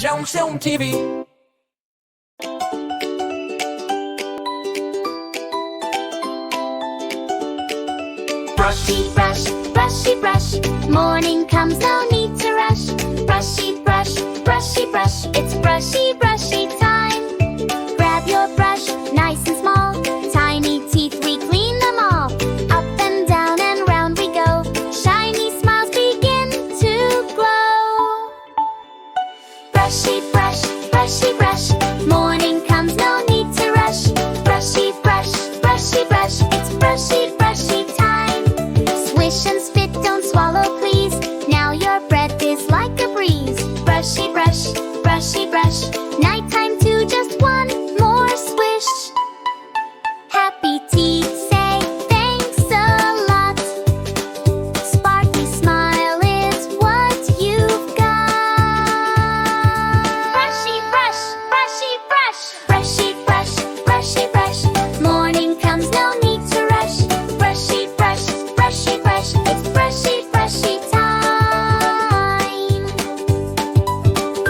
brushyourteeth TV. Brushy brush, brushy brush. Morning comes, no need to rush. Brushy brush, brushy brush. It's brushy brushy time. Grab your brush, nice and small. Tiny teeth, we clean them all. Up and down and round we go. Shiny smiles begin to glow. Brushy brush, brushy brush. Morning comes, no need to rush. Brushy brush, brushy brush. It's brushy brushy time. Swish and spit, don't swallow, please.